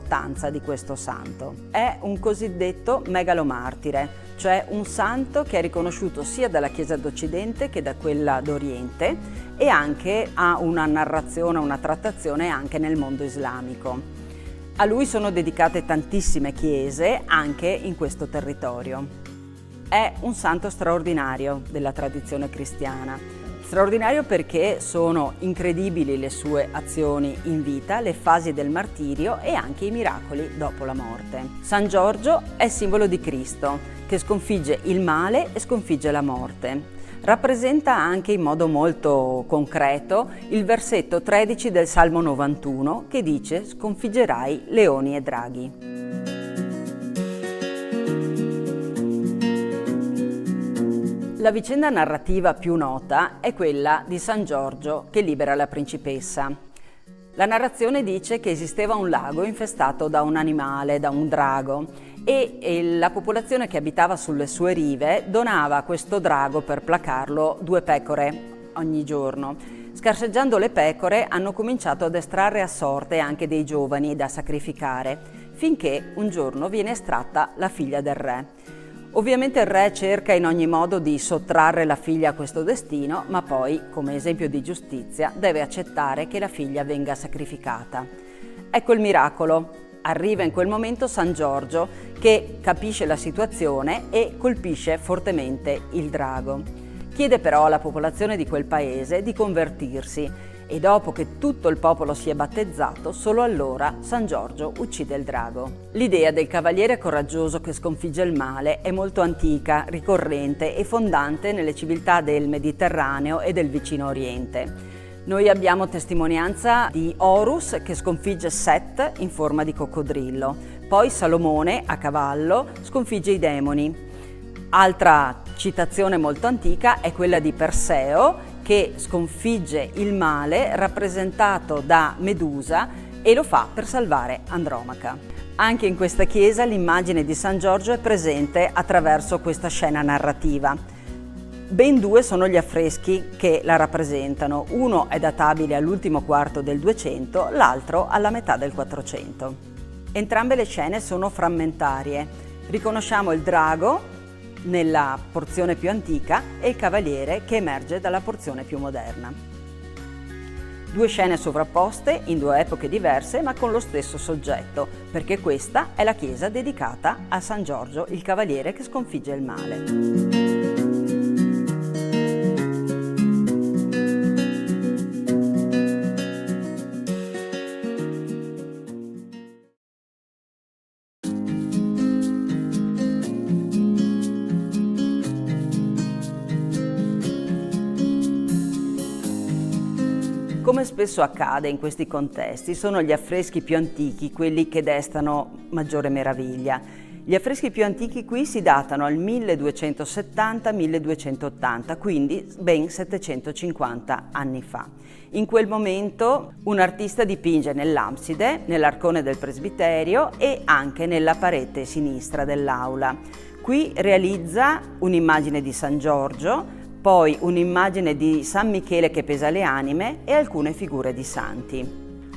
l'importanza di questo santo. È un cosiddetto megalomartire, cioè un santo che è riconosciuto sia dalla Chiesa d'Occidente che da quella d'Oriente e anche ha una narrazione, una trattazione anche nel mondo islamico. A lui sono dedicate tantissime chiese anche in questo territorio. È un santo straordinario della tradizione cristiana. Straordinario perché sono incredibili le sue azioni in vita, le fasi del martirio e anche i miracoli dopo la morte. San Giorgio è simbolo di Cristo, che sconfigge il male e sconfigge la morte. Rappresenta anche in modo molto concreto il versetto 13 del Salmo 91 che dice: sconfiggerai leoni e draghi. La vicenda narrativa più nota è quella di San Giorgio che libera la principessa. La narrazione dice che esisteva un lago infestato da un animale, da un drago, e la popolazione che abitava sulle sue rive donava a questo drago, per placarlo, 2 pecore ogni giorno. Scarseggiando le pecore hanno cominciato ad estrarre a sorte anche dei giovani da sacrificare, finché un giorno viene estratta la figlia del re. Ovviamente il re cerca in ogni modo di sottrarre la figlia a questo destino, ma poi, come esempio di giustizia, deve accettare che la figlia venga sacrificata. Ecco il miracolo. Arriva in quel momento San Giorgio che capisce la situazione e colpisce fortemente il drago. Chiede però alla popolazione di quel paese di convertirsi e dopo che tutto il popolo si è battezzato, solo allora San Giorgio uccide il drago. L'idea del cavaliere coraggioso che sconfigge il male è molto antica, ricorrente e fondante nelle civiltà del Mediterraneo e del vicino Oriente. Noi abbiamo testimonianza di Horus che sconfigge Set in forma di coccodrillo, poi Salomone a cavallo sconfigge i demoni. Altra citazione molto antica è quella di Perseo che sconfigge il male rappresentato da Medusa e lo fa per salvare Andromaca. Anche in questa chiesa l'immagine di San Giorgio è presente attraverso questa scena narrativa. Ben 2 sono gli affreschi che la rappresentano, uno è databile all'ultimo quarto del 200, l'altro alla metà del 400. Entrambe le scene sono frammentarie. Riconosciamo il drago nella porzione più antica e il cavaliere che emerge dalla porzione più moderna. 2 scene sovrapposte in 2 epoche diverse ma con lo stesso soggetto, perché questa è la chiesa dedicata a San Giorgio, il cavaliere che sconfigge il male. Come spesso accade in questi contesti, sono gli affreschi più antichi quelli che destano maggiore meraviglia. Gli affreschi più antichi qui si datano al 1270-1280, quindi ben 750 anni fa. In quel momento un artista dipinge nell'abside, nell'arcone del presbiterio e anche nella parete sinistra dell'aula. Qui realizza un'immagine di San Giorgio, poi un'immagine di San Michele che pesa le anime e alcune figure di santi.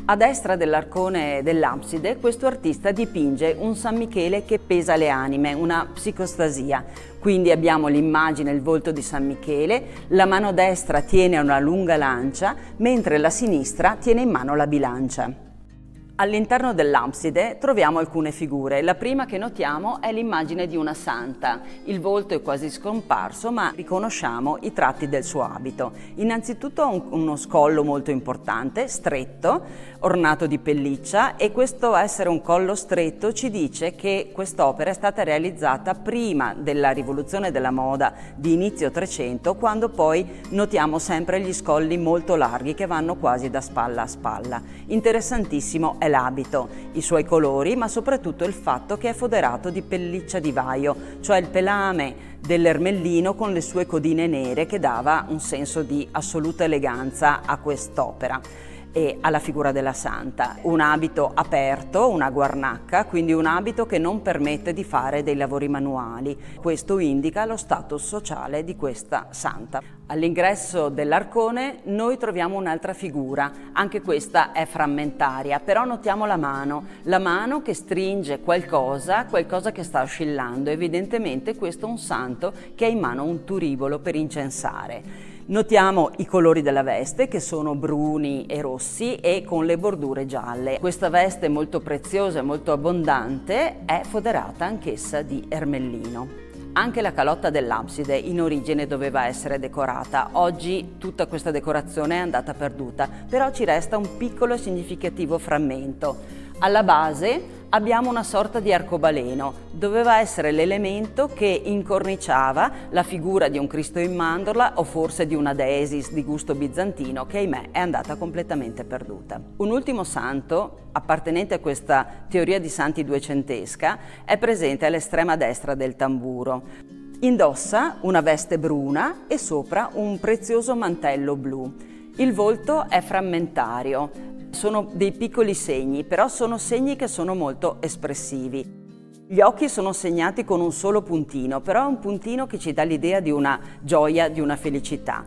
A destra dell'arcone dell'abside questo artista dipinge un San Michele che pesa le anime, una psicostasia. Quindi abbiamo l'immagine, il volto di San Michele, la mano destra tiene una lunga lancia, mentre la sinistra tiene in mano la bilancia. All'interno dell'abside troviamo alcune figure. La prima che notiamo è l'immagine di una santa. Il volto è quasi scomparso, ma riconosciamo i tratti del suo abito. Innanzitutto ha uno scollo molto importante, stretto, ornato di pelliccia, e questo essere un collo stretto ci dice che quest'opera è stata realizzata prima della rivoluzione della moda di inizio 300, quando poi notiamo sempre gli scolli molto larghi che vanno quasi da spalla a spalla. Interessantissimo è l'abito, i suoi colori, ma soprattutto il fatto che è foderato di pelliccia di vaio, cioè il pelame dell'ermellino con le sue codine nere che dava un senso di assoluta eleganza a quest'opera e alla figura della santa. Un abito aperto, una guarnacca, quindi un abito che non permette di fare dei lavori manuali. Questo indica lo status sociale di questa santa. All'ingresso dell'arcone noi troviamo un'altra figura, anche questa è frammentaria, però notiamo la mano che stringe qualcosa che sta oscillando. Evidentemente questo è un santo che ha in mano un turibolo per incensare. Notiamo i colori della veste che sono bruni e rossi e con le bordure gialle. Questa veste molto preziosa e molto abbondante è foderata anch'essa di ermellino. Anche la calotta dell'abside in origine doveva essere decorata. Oggi tutta questa decorazione è andata perduta, però ci resta un piccolo e significativo frammento. Alla base abbiamo una sorta di arcobaleno, doveva essere l'elemento che incorniciava la figura di un Cristo in mandorla o forse di una Deesis di gusto bizantino che ahimè è andata completamente perduta. Un ultimo santo, appartenente a questa teoria di santi duecentesca, è presente all'estrema destra del tamburo. Indossa una veste bruna e sopra un prezioso mantello blu. Il volto è frammentario. Sono dei piccoli segni, però sono segni che sono molto espressivi. Gli occhi sono segnati con un solo puntino, però è un puntino che ci dà l'idea di una gioia, di una felicità.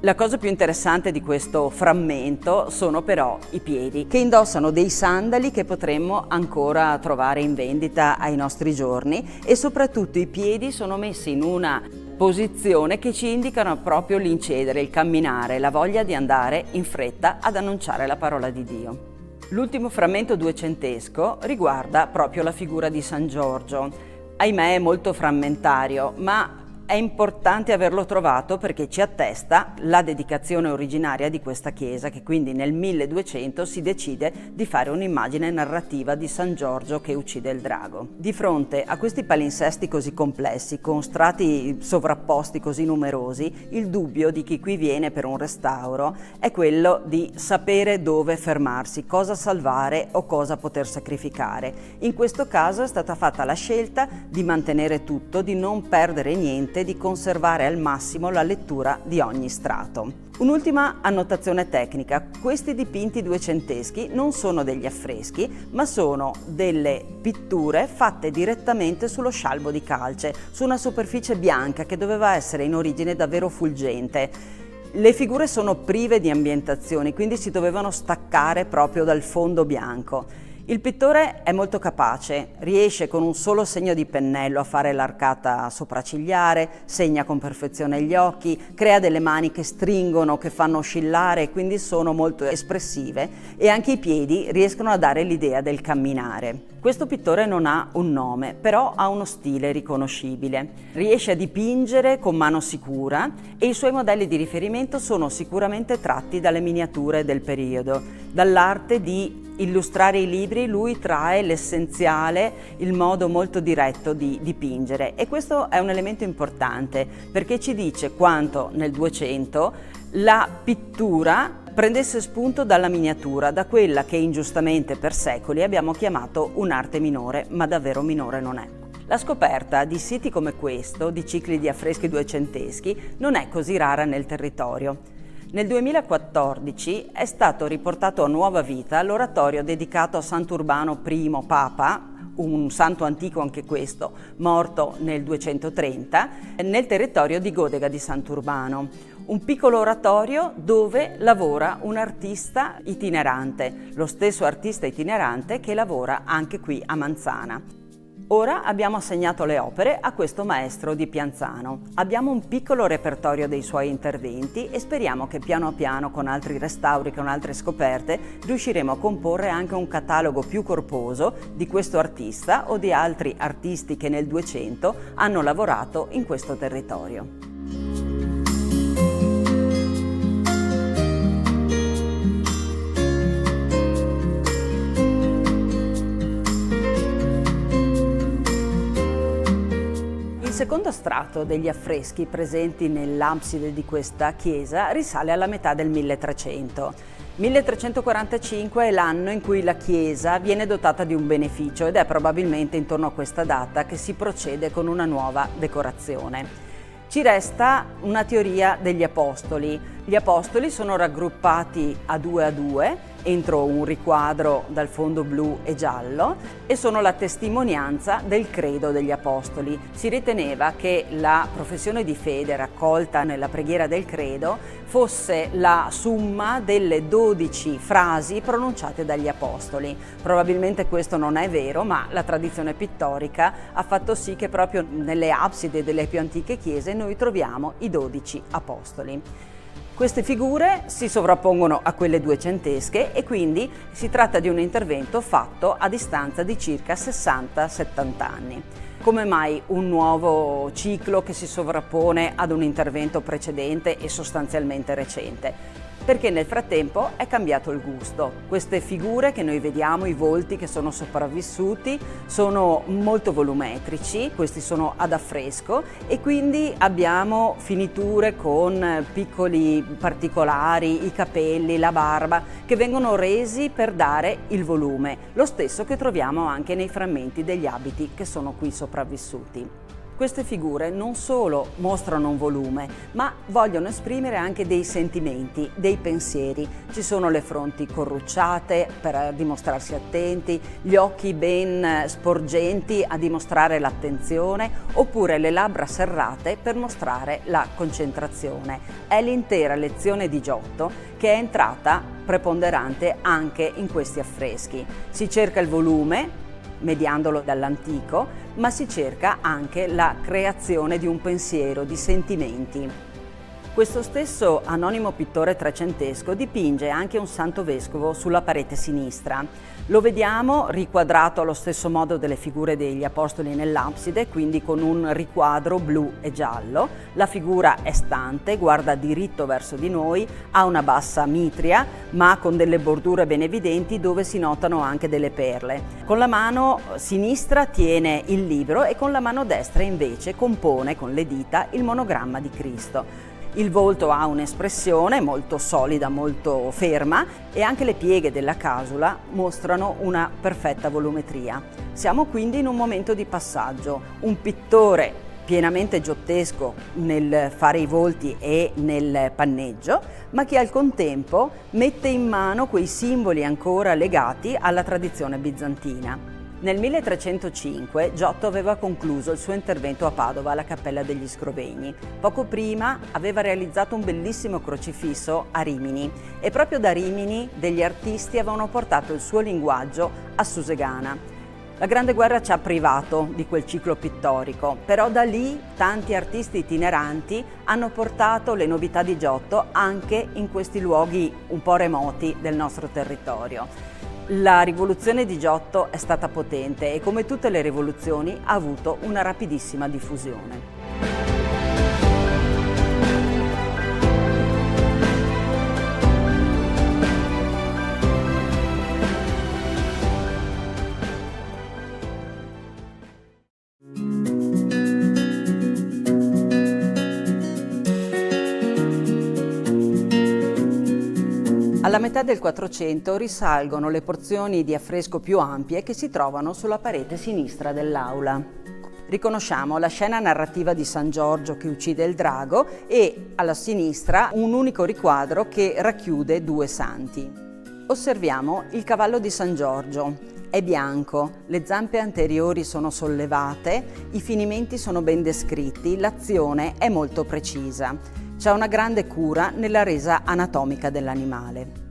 La cosa più interessante di questo frammento sono però i piedi, che indossano dei sandali che potremmo ancora trovare in vendita ai nostri giorni, e soprattutto i piedi sono messi in una posizione che ci indicano proprio l'incedere, il camminare, la voglia di andare in fretta ad annunciare la parola di Dio. L'ultimo frammento duecentesco riguarda proprio la figura di San Giorgio. Ahimè è molto frammentario, ma è importante averlo trovato perché ci attesta la dedicazione originaria di questa chiesa, che quindi nel 1200 si decide di fare un'immagine narrativa di San Giorgio che uccide il drago. Di fronte a questi palinsesti così complessi, con strati sovrapposti così numerosi, il dubbio di chi qui viene per un restauro è quello di sapere dove fermarsi, cosa salvare o cosa poter sacrificare. In questo caso è stata fatta la scelta di mantenere tutto, di non perdere niente, di conservare al massimo la lettura di ogni strato. Un'ultima annotazione tecnica: questi dipinti duecenteschi non sono degli affreschi, ma sono delle pitture fatte direttamente sullo scialbo di calce, su una superficie bianca che doveva essere in origine davvero fulgente. Le figure sono prive di ambientazioni, quindi si dovevano staccare proprio dal fondo bianco. Il pittore è molto capace, riesce con un solo segno di pennello a fare l'arcata sopraccigliare, segna con perfezione gli occhi, crea delle mani che stringono, che fanno oscillare e quindi sono molto espressive, e anche i piedi riescono a dare l'idea del camminare. Questo pittore non ha un nome, però ha uno stile riconoscibile. Riesce a dipingere con mano sicura e i suoi modelli di riferimento sono sicuramente tratti dalle miniature del periodo. Dall'arte di illustrare i libri lui trae l'essenziale, il modo molto diretto di dipingere, e questo è un elemento importante perché ci dice quanto nel 200 la pittura prendesse spunto dalla miniatura, da quella che ingiustamente per secoli abbiamo chiamato un'arte minore, ma davvero minore non è. La scoperta di siti come questo, di cicli di affreschi duecenteschi, non è così rara nel territorio. Nel 2014 è stato riportato a nuova vita l'oratorio dedicato a Sant'Urbano I Papa, un santo antico anche questo, morto nel 230, nel territorio di Godega di Sant'Urbano. Un piccolo oratorio dove lavora un artista itinerante, lo stesso artista itinerante che lavora anche qui a Manzana. Ora abbiamo assegnato le opere a questo maestro di Pianzano. Abbiamo un piccolo repertorio dei suoi interventi e speriamo che piano piano, con altri restauri, con altre scoperte, riusciremo a comporre anche un catalogo più corposo di questo artista o di altri artisti che nel 200 hanno lavorato in questo territorio. Il secondo strato degli affreschi presenti nell'abside di questa chiesa risale alla metà del 1300. 1345 è l'anno in cui la chiesa viene dotata di un beneficio ed è probabilmente intorno a questa data che si procede con una nuova decorazione. Ci resta una teoria degli apostoli. Gli apostoli sono raggruppati a due entro un riquadro dal fondo blu e giallo e sono la testimonianza del credo degli apostoli. Si riteneva che la professione di fede raccolta nella preghiera del credo fosse la summa delle 12 frasi pronunciate dagli apostoli. Probabilmente questo non è vero, ma la tradizione pittorica ha fatto sì che proprio nelle absidi delle più antiche chiese noi troviamo i 12 apostoli. Queste figure si sovrappongono a quelle duecentesche e quindi si tratta di un intervento fatto a distanza di circa 60-70 anni. Come mai un nuovo ciclo che si sovrappone ad un intervento precedente e sostanzialmente recente? Perché nel frattempo è cambiato il gusto. Queste figure che noi vediamo, i volti che sono sopravvissuti, sono molto volumetrici, questi sono ad affresco e quindi abbiamo finiture con piccoli particolari, i capelli, la barba, che vengono resi per dare il volume, lo stesso che troviamo anche nei frammenti degli abiti che sono qui sopravvissuti. Queste figure non solo mostrano un volume, ma vogliono esprimere anche dei sentimenti, dei pensieri. Ci sono le fronti corrucciate per dimostrarsi attenti, gli occhi ben sporgenti a dimostrare l'attenzione, oppure le labbra serrate per mostrare la concentrazione. È l'intera lezione di Giotto che è entrata preponderante anche in questi affreschi. Si cerca il volume, mediandolo dall'antico, ma si cerca anche la creazione di un pensiero, di sentimenti. Questo stesso anonimo pittore trecentesco dipinge anche un santo vescovo sulla parete sinistra. Lo vediamo riquadrato allo stesso modo delle figure degli apostoli nell'abside, quindi con un riquadro blu e giallo. La figura è stante, guarda diritto verso di noi, ha una bassa mitria, ma con delle bordure ben evidenti dove si notano anche delle perle. Con la mano sinistra tiene il libro e con la mano destra invece compone con le dita il monogramma di Cristo. Il volto ha un'espressione molto solida, molto ferma e anche le pieghe della casula mostrano una perfetta volumetria. Siamo quindi in un momento di passaggio. Un pittore pienamente giottesco nel fare i volti e nel panneggio, ma che al contempo mette in mano quei simboli ancora legati alla tradizione bizantina. Nel 1305 Giotto aveva concluso il suo intervento a Padova alla Cappella degli Scrovegni. Poco prima aveva realizzato un bellissimo crocifisso a Rimini e proprio da Rimini degli artisti avevano portato il suo linguaggio a Susegana. La Grande Guerra ci ha privato di quel ciclo pittorico, però da lì tanti artisti itineranti hanno portato le novità di Giotto anche in questi luoghi un po' remoti del nostro territorio. La rivoluzione di Giotto è stata potente e come tutte le rivoluzioni ha avuto una rapidissima diffusione. Alla metà del 400 risalgono le porzioni di affresco più ampie che si trovano sulla parete sinistra dell'aula. Riconosciamo la scena narrativa di San Giorgio che uccide il drago e alla sinistra un unico riquadro che racchiude due santi. Osserviamo il cavallo di San Giorgio. È bianco, le zampe anteriori sono sollevate, i finimenti sono ben descritti, l'azione è molto precisa. C'è una grande cura nella resa anatomica dell'animale.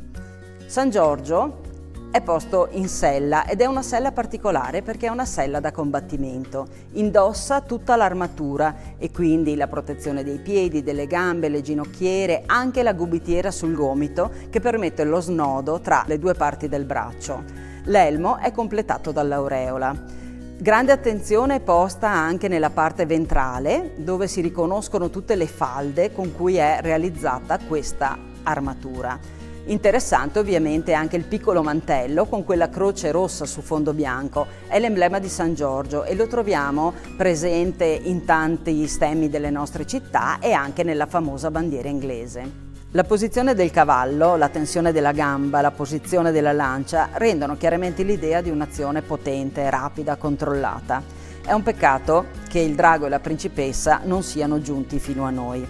San Giorgio è posto in sella ed è una sella particolare perché è una sella da combattimento. Indossa tutta l'armatura e quindi la protezione dei piedi, delle gambe, le ginocchiere, anche la gubitiera sul gomito che permette lo snodo tra le due parti del braccio. L'elmo è completato dall'aureola. Grande attenzione è posta anche nella parte ventrale, dove si riconoscono tutte le falde con cui è realizzata questa armatura. Interessante ovviamente anche il piccolo mantello con quella croce rossa su fondo bianco, è l'emblema di San Giorgio e lo troviamo presente in tanti stemmi delle nostre città e anche nella famosa bandiera inglese. La posizione del cavallo, la tensione della gamba, la posizione della lancia rendono chiaramente l'idea di un'azione potente, rapida, controllata. È un peccato che il drago e la principessa non siano giunti fino a noi.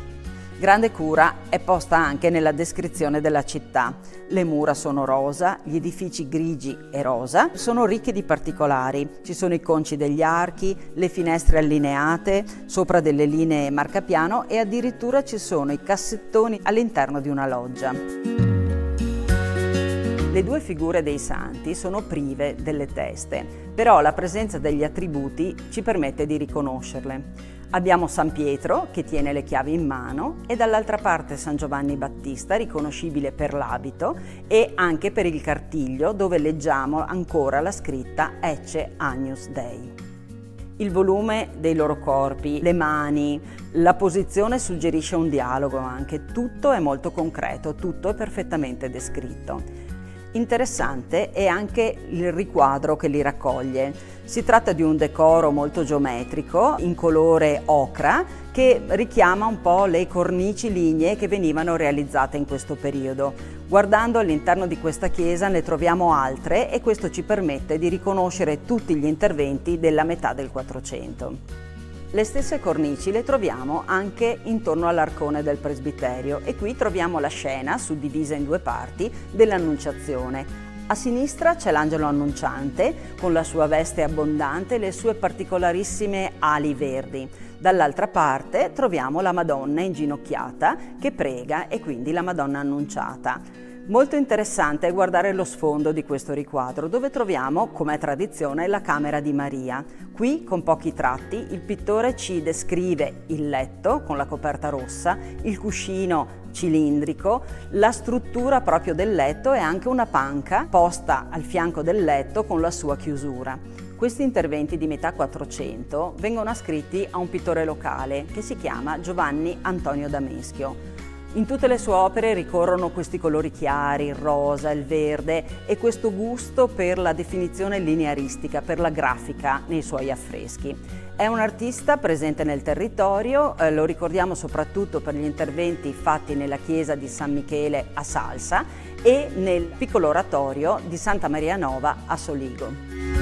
Grande cura è posta anche nella descrizione della città. Le mura sono rosa, gli edifici grigi e rosa sono ricchi di particolari. Ci sono i conci degli archi, le finestre allineate sopra delle linee marcapiano e addirittura ci sono i cassettoni all'interno di una loggia. Le due figure dei santi sono prive delle teste, però la presenza degli attributi ci permette di riconoscerle. Abbiamo San Pietro che tiene le chiavi in mano e dall'altra parte San Giovanni Battista, riconoscibile per l'abito e anche per il cartiglio dove leggiamo ancora la scritta Ecce Agnus Dei. Il volume dei loro corpi, le mani, la posizione suggerisce un dialogo anche, tutto è molto concreto, tutto è perfettamente descritto. Interessante è anche il riquadro che li raccoglie. Si tratta di un decoro molto geometrico in colore ocra che richiama un po' le cornici lignee che venivano realizzate in questo periodo. Guardando all'interno di questa chiesa ne troviamo altre e questo ci permette di riconoscere tutti gli interventi della metà del 400. Le stesse cornici le troviamo anche intorno all'arcone del presbiterio e qui troviamo la scena, suddivisa in due parti, dell'Annunciazione. A sinistra c'è l'angelo annunciante con la sua veste abbondante e le sue particolarissime ali verdi. Dall'altra parte troviamo la Madonna inginocchiata che prega e quindi la Madonna annunciata. Molto interessante è guardare lo sfondo di questo riquadro dove troviamo, come è tradizione, la camera di Maria. Qui, con pochi tratti, il pittore ci descrive il letto con la coperta rossa, il cuscino cilindrico, la struttura proprio del letto e anche una panca posta al fianco del letto con la sua chiusura. Questi interventi di metà 400 vengono ascritti a un pittore locale che si chiama Giovanni Antonio da Meschio. In tutte le sue opere ricorrono questi colori chiari, il rosa, il verde e questo gusto per la definizione linearistica, per la grafica nei suoi affreschi. È un artista presente nel territorio, lo ricordiamo soprattutto per gli interventi fatti nella chiesa di San Michele a Salsa e nel piccolo oratorio di Santa Maria Nova a Soligo.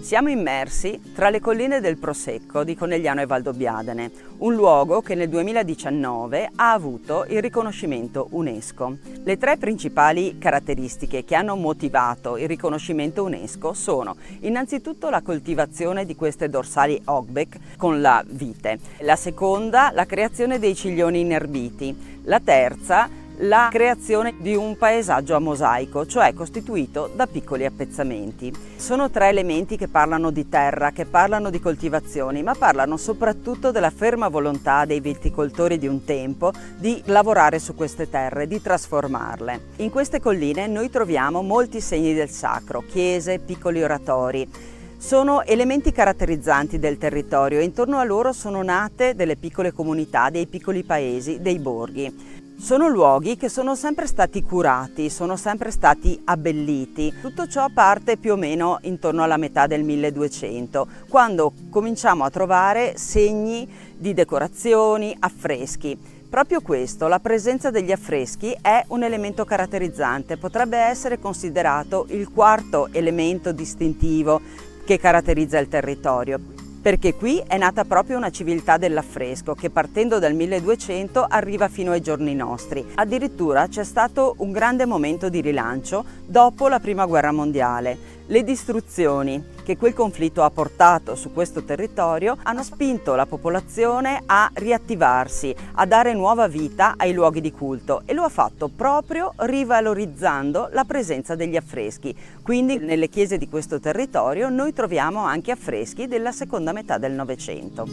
Siamo immersi tra le colline del Prosecco di Conegliano e Valdobbiadene, un luogo che nel 2019 ha avuto il riconoscimento UNESCO. Le tre principali caratteristiche che hanno motivato il riconoscimento UNESCO sono innanzitutto la coltivazione di queste dorsali hogback con la vite, la seconda la creazione dei ciglioni inerbiti, la terza la creazione di un paesaggio a mosaico, cioè costituito da piccoli appezzamenti. Sono tre elementi che parlano di terra, che parlano di coltivazioni, ma parlano soprattutto della ferma volontà dei viticoltori di un tempo di lavorare su queste terre, di trasformarle. In queste colline noi troviamo molti segni del sacro, chiese, piccoli oratori. Sono elementi caratterizzanti del territorio e intorno a loro sono nate delle piccole comunità, dei piccoli paesi, dei borghi. Sono luoghi che sono sempre stati curati, sono sempre stati abbelliti. Tutto ciò parte più o meno intorno alla metà del 1200, quando cominciamo a trovare segni di decorazioni, affreschi. Proprio questo, la presenza degli affreschi, è un elemento caratterizzante, potrebbe essere considerato il quarto elemento distintivo che caratterizza il territorio. Perché qui è nata proprio una civiltà dell'affresco che partendo dal 1200 arriva fino ai giorni nostri. Addirittura c'è stato un grande momento di rilancio dopo la Prima Guerra Mondiale. Le distruzioni che quel conflitto ha portato su questo territorio hanno spinto la popolazione a riattivarsi, a dare nuova vita ai luoghi di culto e lo ha fatto proprio rivalorizzando la presenza degli affreschi. Quindi nelle chiese di questo territorio noi troviamo anche affreschi della seconda metà del Novecento.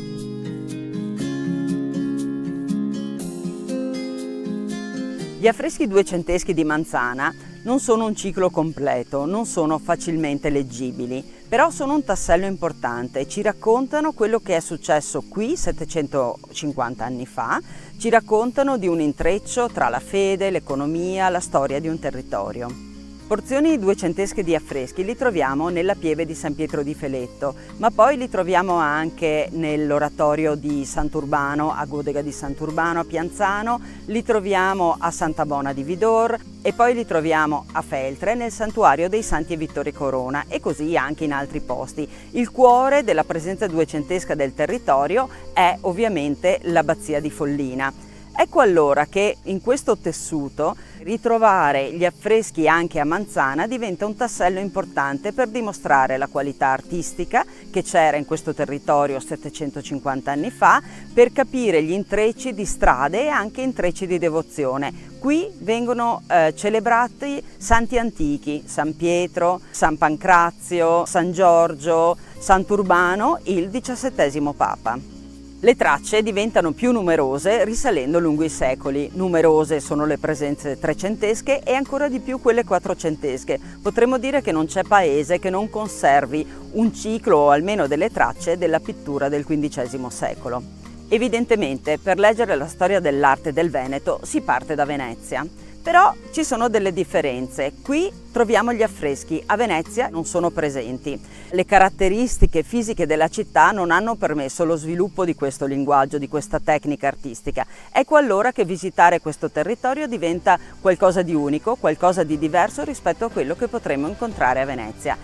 Gli affreschi duecenteschi di Manzana non sono un ciclo completo, non sono facilmente leggibili, però sono un tassello importante, ci raccontano quello che è successo qui 750 anni fa, ci raccontano di un intreccio tra la fede, l'economia, la storia di un territorio. Porzioni duecentesche di affreschi li troviamo nella pieve di San Pietro di Feletto, ma poi li troviamo anche nell'oratorio di Sant'Urbano, a Godega di Sant'Urbano, a Pianzano, li troviamo a Santa Bona di Vidor e poi li troviamo a Feltre nel santuario dei Santi e Vittore Corona e così anche in altri posti. Il cuore della presenza duecentesca del territorio è ovviamente l'abbazia di Follina. Ecco allora che in questo tessuto ritrovare gli affreschi anche a Manzana diventa un tassello importante per dimostrare la qualità artistica che c'era in questo territorio 750 anni fa, per capire gli intrecci di strade e anche intrecci di devozione. Qui vengono celebrati santi antichi, San Pietro, San Pancrazio, San Giorgio, Sant'Urbano, il XVII Papa. Le tracce diventano più numerose risalendo lungo i secoli. Numerose sono le presenze trecentesche e ancora di più quelle quattrocentesche. Potremmo dire che non c'è paese che non conservi un ciclo o almeno delle tracce della pittura del XV secolo. Evidentemente, per leggere la storia dell'arte del Veneto si parte da Venezia. Però ci sono delle differenze. Qui troviamo gli affreschi, a Venezia non sono presenti. Le caratteristiche fisiche della città non hanno permesso lo sviluppo di questo linguaggio, di questa tecnica artistica. Ecco allora che visitare questo territorio diventa qualcosa di unico, qualcosa di diverso rispetto a quello che potremmo incontrare a Venezia.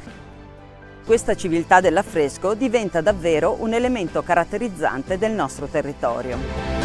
Questa civiltà dell'affresco diventa davvero un elemento caratterizzante del nostro territorio.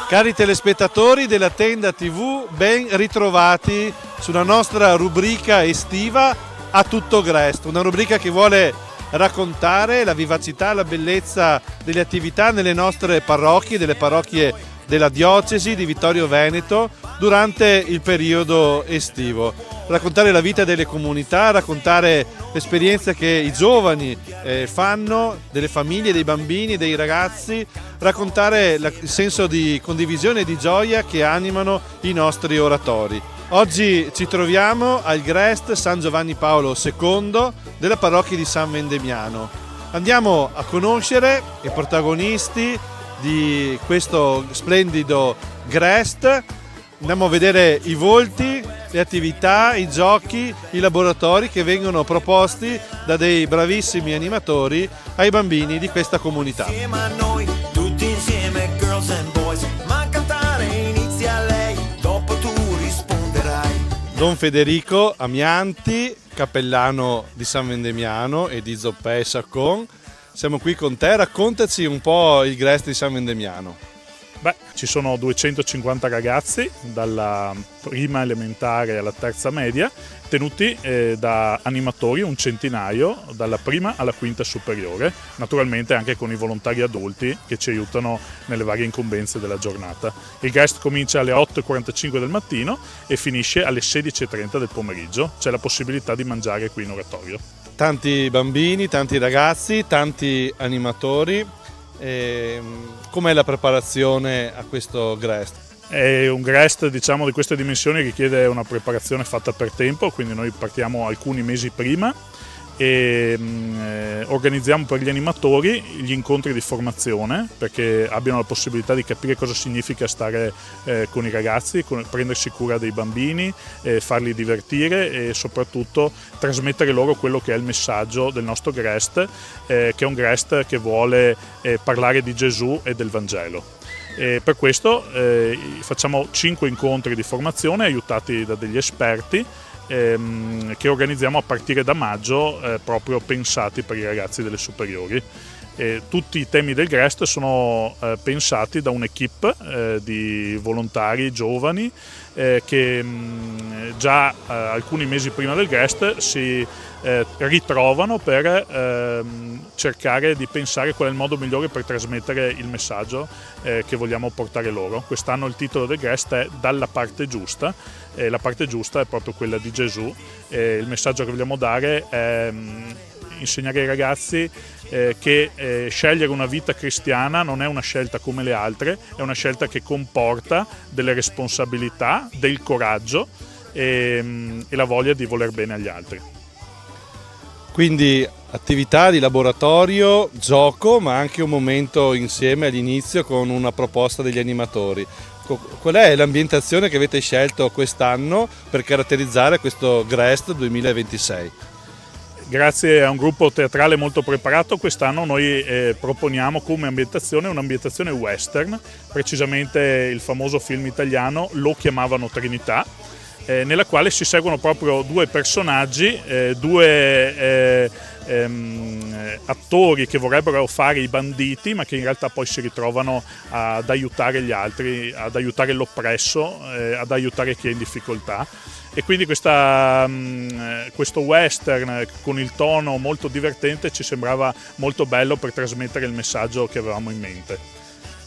Cari telespettatori della Tenda TV, ben ritrovati sulla nostra rubrica estiva A Tutto Grest, una rubrica che vuole raccontare la vivacità, la bellezza delle attività nelle nostre parrocchie, delle parrocchie della diocesi di Vittorio Veneto durante il periodo estivo. Raccontare la vita delle comunità, raccontare l'esperienza che i giovani fanno, delle famiglie, dei bambini, dei ragazzi, raccontare il senso di condivisione e di gioia che animano i nostri oratori. Oggi ci troviamo al Grest San Giovanni Paolo II della parrocchia di San Vendemiano. Andiamo a conoscere i protagonisti di questo splendido Grest, andiamo a vedere i volti, le attività, i giochi, i laboratori che vengono proposti da dei bravissimi animatori ai bambini di questa comunità. Insieme a noi, tutti insieme, girls and boys, ma cantare inizia lei, dopo tu risponderai. Don Federico Amianti, cappellano di San Vendemiano e di Zoppè e Saccon, siamo qui con te, raccontaci un po' il Grest di San Vendemiano. Beh, ci sono 250 ragazzi dalla prima elementare alla terza media, tenuti da animatori, un centinaio, dalla prima alla quinta superiore, naturalmente anche con i volontari adulti che ci aiutano nelle varie incombenze della giornata. Il Grest comincia alle 8:45 del mattino e finisce alle 16:30 del pomeriggio, c'è la possibilità di mangiare qui in oratorio. Tanti bambini, tanti ragazzi, tanti animatori. Com'è la preparazione a questo Grest? È un Grest, diciamo, di queste dimensioni richiede una preparazione fatta per tempo, quindi noi partiamo alcuni mesi prima e organizziamo per gli animatori gli incontri di formazione perché abbiano la possibilità di capire cosa significa stare con i ragazzi, prendersi cura dei bambini, farli divertire e soprattutto trasmettere loro quello che è il messaggio del nostro Grest, che è un Grest che vuole parlare di Gesù e del Vangelo. E per questo facciamo 5 incontri di formazione aiutati da degli esperti che organizziamo a partire da maggio, proprio pensati per i ragazzi delle superiori. Tutti i temi del Grest sono pensati da un'equipe di volontari giovani che già alcuni mesi prima del Grest si ritrovano per cercare di pensare qual è il modo migliore per trasmettere il messaggio che vogliamo portare loro. Quest'anno il titolo del Grest è Dalla parte giusta, e la parte giusta è proprio quella di Gesù. Il messaggio che vogliamo dare è insegnare ai ragazzi che scegliere una vita cristiana non è una scelta come le altre, è una scelta che comporta delle responsabilità, del coraggio e la voglia di voler bene agli altri. Quindi attività di laboratorio, gioco, ma anche un momento insieme all'inizio con una proposta degli animatori. Qual è l'ambientazione che avete scelto quest'anno per caratterizzare questo Grest 2026? Grazie a un gruppo teatrale molto preparato, quest'anno noi proponiamo come ambientazione un'ambientazione western, precisamente il famoso film italiano Lo chiamavano Trinità, nella quale si seguono proprio due personaggi, due attori che vorrebbero fare i banditi ma che in realtà poi si ritrovano ad aiutare gli altri, ad aiutare l'oppresso, ad aiutare chi è in difficoltà. E quindi questo western con il tono molto divertente ci sembrava molto bello per trasmettere il messaggio che avevamo in mente.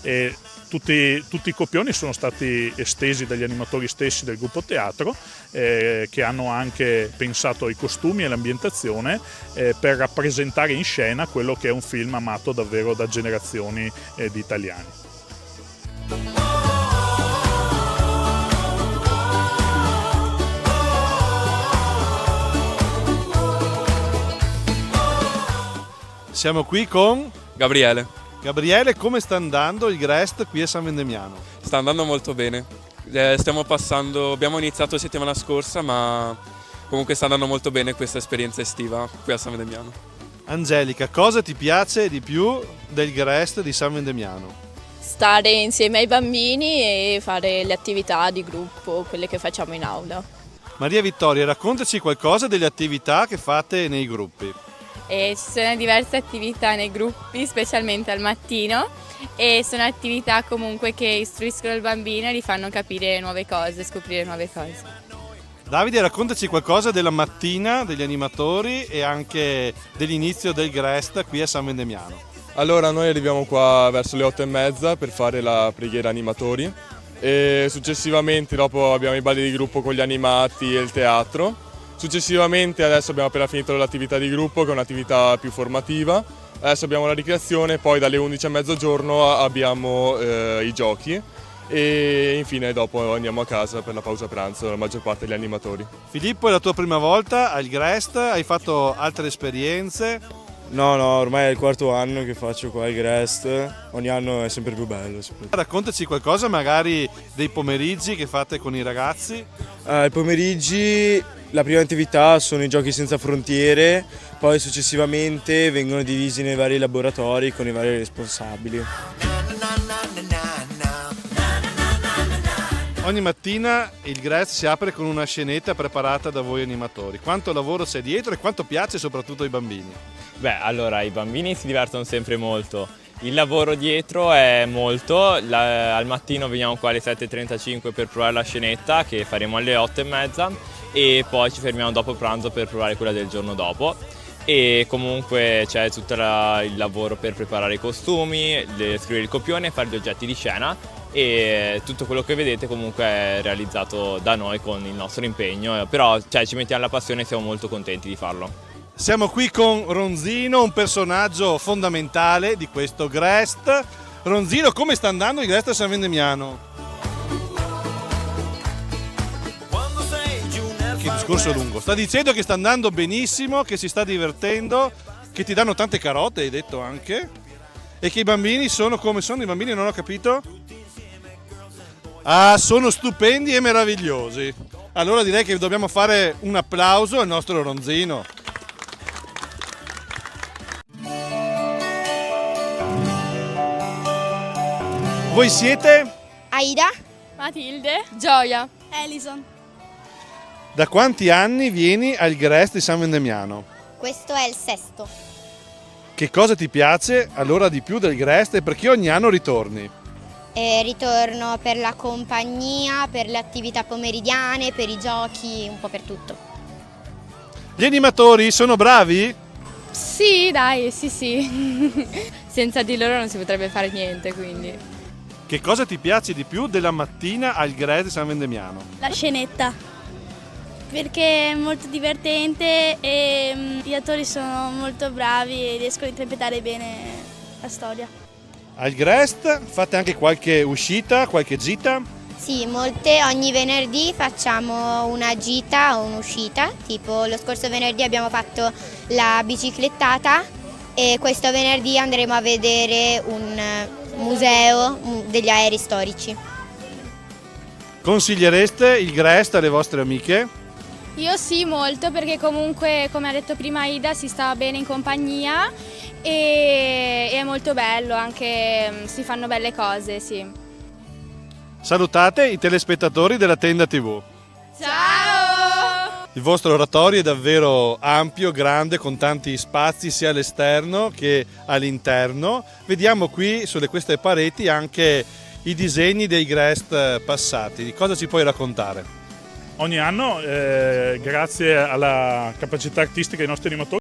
E tutti i copioni sono stati estesi dagli animatori stessi del gruppo teatro, che hanno anche pensato ai costumi e all'ambientazione per rappresentare in scena quello che è un film amato davvero da generazioni di italiani. Siamo qui con Gabriele. Gabriele, come sta andando il Grest qui a San Vendemiano? Sta andando molto bene. Abbiamo iniziato settimana scorsa, ma comunque sta andando molto bene questa esperienza estiva qui a San Vendemiano. Angelica, cosa ti piace di più del Grest di San Vendemiano? Stare insieme ai bambini e fare le attività di gruppo, quelle che facciamo in aula. Maria Vittoria, raccontaci qualcosa delle attività che fate nei gruppi. e ci sono diverse attività nei gruppi, specialmente al mattino, e sono attività comunque che istruiscono il bambino e gli fanno capire nuove cose, scoprire nuove cose. Davide, raccontaci qualcosa della mattina degli animatori e anche dell'inizio del GREST qui a San Vendemiano. Allora, noi arriviamo qua verso le 8:30 per fare la preghiera animatori e successivamente dopo abbiamo i balli di gruppo con gli animati e il teatro. Successivamente adesso abbiamo appena finito l'attività di gruppo che è un'attività più formativa. Adesso abbiamo la ricreazione, poi dalle 11 a mezzogiorno abbiamo i giochi e infine dopo andiamo a casa per la pausa pranzo, la maggior parte degli animatori. Filippo, è la tua prima volta al GREST? Hai fatto altre esperienze? No, ormai è il 4º anno che faccio qua il GREST, ogni anno è sempre più bello. Raccontaci qualcosa magari dei pomeriggi che fate con i ragazzi. I pomeriggi, la prima attività sono i giochi senza frontiere, poi successivamente vengono divisi nei vari laboratori con i vari responsabili. Ogni mattina il GREST si apre con una scenetta preparata da voi animatori. Quanto lavoro c'è dietro e quanto piace soprattutto ai bambini? Beh, allora i bambini si divertono sempre molto. Il lavoro dietro è molto, al mattino veniamo qua alle 7:35 per provare la scenetta che faremo alle 8:30 e poi ci fermiamo dopo pranzo per provare quella del giorno dopo. E comunque c'è tutto il lavoro per preparare i costumi, scrivere il copione, fare gli oggetti di scena e tutto quello che vedete comunque è realizzato da noi con il nostro impegno, però ci mettiamo la passione e siamo molto contenti di farlo. Siamo qui con Ronzino, un personaggio fondamentale di questo GREST. Ronzino, come sta andando il GREST a San Vendemiano? Che discorso lungo. Sta dicendo che sta andando benissimo, che si sta divertendo, che ti danno tante carote, hai detto anche, e che i bambini sono come sono i bambini, non ho capito? Ah, sono stupendi e meravigliosi. Allora direi che dobbiamo fare un applauso al nostro Ronzino. Voi siete? Aida, Matilde, Gioia, Elison. Da quanti anni vieni al GREST di San Vendemiano? Questo è il 6º. Che cosa ti piace allora di più del GREST e perché ogni anno ritorni? Ritorno per la compagnia, per le attività pomeridiane, per i giochi, un po' per tutto. Gli animatori sono bravi? Sì, dai, sì. Senza di loro non si potrebbe fare niente, quindi. Che cosa ti piace di più della mattina al GREST di San Vendemiano? La scenetta, perché è molto divertente e gli attori sono molto bravi e riescono a interpretare bene la storia. Al GREST fate anche qualche uscita, qualche gita? Sì, molte, ogni venerdì facciamo una gita o un'uscita, tipo lo scorso venerdì abbiamo fatto la biciclettata e questo venerdì andremo a vedere un museo degli aerei storici. Consigliereste il GREST alle vostre amiche? Io sì, molto, perché comunque, come ha detto prima Ida, si sta bene in compagnia e è molto bello, anche si fanno belle cose, sì. Salutate i telespettatori della Tenda TV. Ciao! Il vostro oratorio è davvero ampio, grande, con tanti spazi sia all'esterno che all'interno. Vediamo qui su queste pareti anche i disegni dei GREST passati. Di cosa ci puoi raccontare? Ogni anno, grazie alla capacità artistica dei nostri animatori,